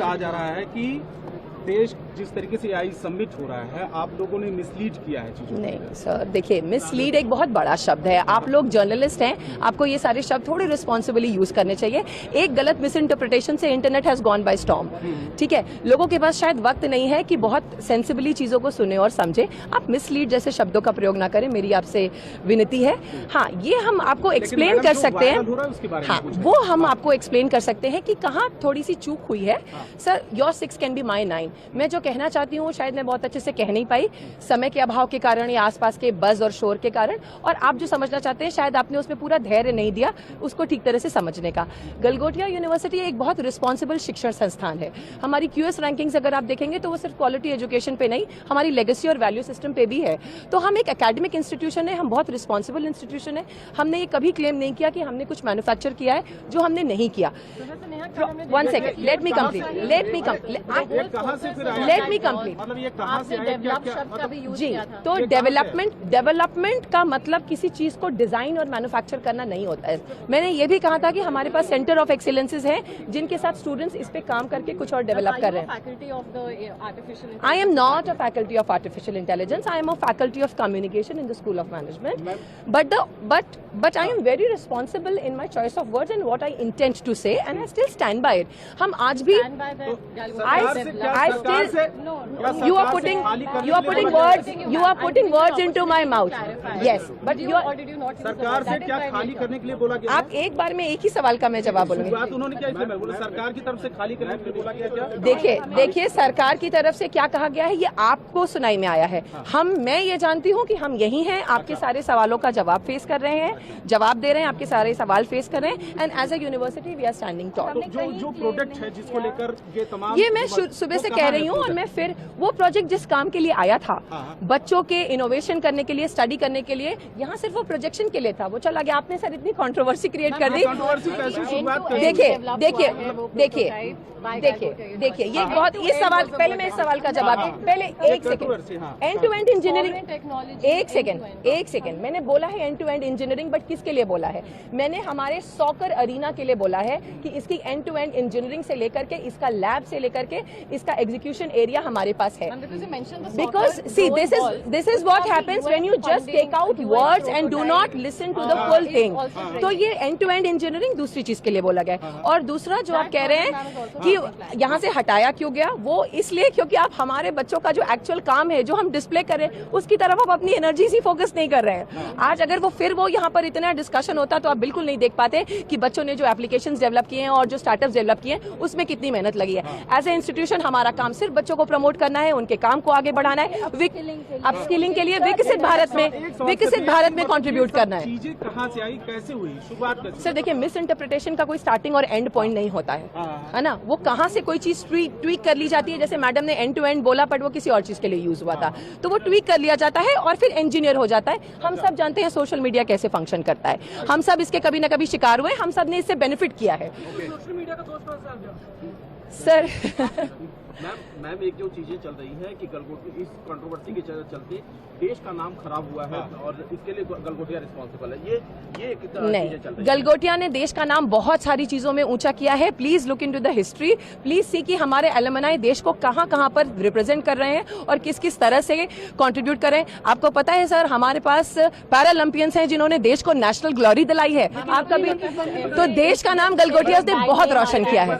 कहा जा रहा है कि देश जिस तरीके से AI समिट हो रहा है, आप लोगों ने मिसलीड किया है चीजों को। नहीं सर, देखिए मिसलीड एक बहुत बड़ा शब्द है। आप लोग जर्नलिस्ट हैं, आपको ये सारे शब्द थोड़े रिस्पॉन्सिबली यूज करने चाहिए। एक गलत मिस इंटरप्रिटेशन से internet has gone by storm. ठीक है, लोगों के पास शायद वक्त नहीं है कि बहुत सेंसिबली चीजों को सुने और समझे। आप मिसलीड जैसे शब्दों का प्रयोग ना करें, मेरी आपसे विनती है। हाँ, ये हम आपको एक्सप्लेन कर सकते हैं। हाँ, वो हम आपको एक्सप्लेन कर सकते हैं कि कहाँ थोड़ी सी चूक हुई है। Sir, your 6 can be my 9। मैं जो कहना चाहती हूँ शायद मैं बहुत अच्छे से कह नहीं पाई, समय के अभाव के कारण या आसपास के बज और शोर के कारण, और आप जो समझना चाहते हैं शायद आपने उसमें पूरा धैर्य नहीं दिया उसको ठीक तरह से समझने का। गलगोटिया यूनिवर्सिटी एक बहुत रिस्पॉन्सिबल शिक्षण संस्थान है। हमारी QS रैंकिंग्स अगर आप देखेंगे तो वो सिर्फ क्वालिटी एजुकेशन पे नहीं, हमारी लेगेसी और वैल्यू सिस्टम पे भी है। तो हम एक एकेडमिक इंस्टीट्यूशन है, हम बहुत रिस्पॉन्सिबल इंस्टीट्यूशन है। हमने ये कभी क्लेम नहीं किया कि हमने कुछ मैन्युफैक्चर किया है जो हमने नहीं किया। 1 सेकेंड, लेट मी कंप्लीट। मतलब ये कहाँ से आया? जी, तो डेवलपमेंट का मतलब किसी चीज को डिजाइन और मैन्युफैक्चर करना नहीं होता है। मैंने ये भी कहा था कि हमारे पास सेंटर ऑफ एक्सीलेंसेज हैं जिनके साथ स्टूडेंट्स इस पे काम करके कुछ और डेवलप कर रहे हैं। I am not a faculty of artificial intelligence, I am a faculty of communication in the school of management. But I am very responsible in my choice of words and what I intent to say, and I still stand by it. हम आज भी You are putting words into my mouth. Yes, but सरकार से क्या खाली करने के लिए बोला गया? आप एक बार में एक ही सवाल का मैं जवाब बोलूंगी। बात उन्होंने क्या इसलिए मैं बोला, सरकार की तरफ से खाली करने के लिए बोला गया क्या? देखिए सरकार की तरफ से क्या कहा गया है ये आपको सुनाई में आया है। मैं ये जानती हूँ कि हम यही हैं, आपके सारे सवालों का जवाब फेस कर रहे हैं, जवाब दे रहे हैं, आपके सारे सवाल फेस कर रहे हैं, and as a university we are standing tall. जो प्रोडक्ट है जिसको लेकर ये तमाम, ये मैं सुबह से कह रही हूँ, और मैं फिर वो प्रोजेक्ट जिस काम के लिए आया था, बच्चों के इनोवेशन करने के लिए, स्टडी करने के लिए, यहाँ सिर्फ वो प्रोजेक्शन के लिए था, वो चला गया। आपने सर इतनी कंट्रोवर्सी क्रिएट कर दी। देखिए ये बहुत, ये सवाल पहले मैं इस सवाल का जवाब, पहले एक second, end to end engineering, एक सेकंड मैंने बोला है end to end engineering, but किसके लिए बोला है? मैंने हमारे सॉकर अरीना के लिए बोला है कि इसकी एंड टू एंड इंजीनियरिंग से लेकर के, इसका लैब से लेकर के, इसका एग्जीक्यूशन एरिया हमारे पास है। Because see this is what happens when you just take out words and do not listen to the full thing. तो ये एंड टू एंड इंजीनियरिंग दूसरी चीज के लिए बोला गया। और दूसरा जो आप कह रहे हैं कि यहाँ से हटाया क्यों गया, वो इसलिए क्योंकि आप हमारे बच्चों का जो एक्चुअल काम है, जो हम डिस्प्ले कर रहे हैं, उसकी तरफ आप अपनी एनर्जी ही फोकस नहीं कर रहे हैं। आज अगर वो फिर वो यहाँ पर इतना डिस्कशन होता तो आप बिल्कुल नहीं देख पाते कि बच्चों ने जो एप्लीकेशंस डेवलप किए हैं और जो स्टार्टअप्स डेवलप किए हैं उसमें कितनी मेहनत लगी है। एज ए इंस्टीट्यूशन हमारा काम सिर्फ बच्चों को प्रमोट करना है, उनके काम को आगे बढ़ाना है, अपस्किलिंग के लिए विकसित भारत में कंट्रीब्यूट करना है। चीजें कहाँ से आई, कैसे हुई, शुरुआत कैसे? सर देखिए, मिस इंटरप्रिटेशन का कोई स्टार्टिंग और एंड पॉइंट नहीं होता है ना। वो कहाँ से कोई चीज ट्वीक कर ली जाती है, जैसे मैडम ने एंड टू एंड बोला बट वो किसी और चीज के लिए यूज हुआ था, तो वो ट्वीक कर लिया जाता है और फिर इंजीनियर हो जाता है। हम सब जानते हैं सोशल मीडिया कैसे फंक्शन करता है, हम सब इसके कभी ना कभी शिकार हुए, हम सब ने इससे बेनिफिट किया है। सोशल मीडिया का दोस्त सर मैम एक जो चीजें चल रही है कि गलगोटिया इस कंट्रोवर्सी के चलते देश का नाम खराब हुआ है और इसके लिए गलगोटिया रिस्पॉन्सिबल है, ये नहीं, गलगोटिया ने देश का नाम बहुत सारी चीजों में ऊंचा किया है। Please look into the history, please see कि हमारे एलुमनाई देश को कहां कहां पर रिप्रेजेंट कर रहे हैं और किस किस तरह से कंट्रीब्यूट कर रहे हैं। आपको पता है सर, हमारे पास पैरालंपियंस हैं जिन्होंने देश को नेशनल ग्लोरी दिलाई है। आपका भी तो देश का नाम गलगोटिया ने बहुत रोशन किया है।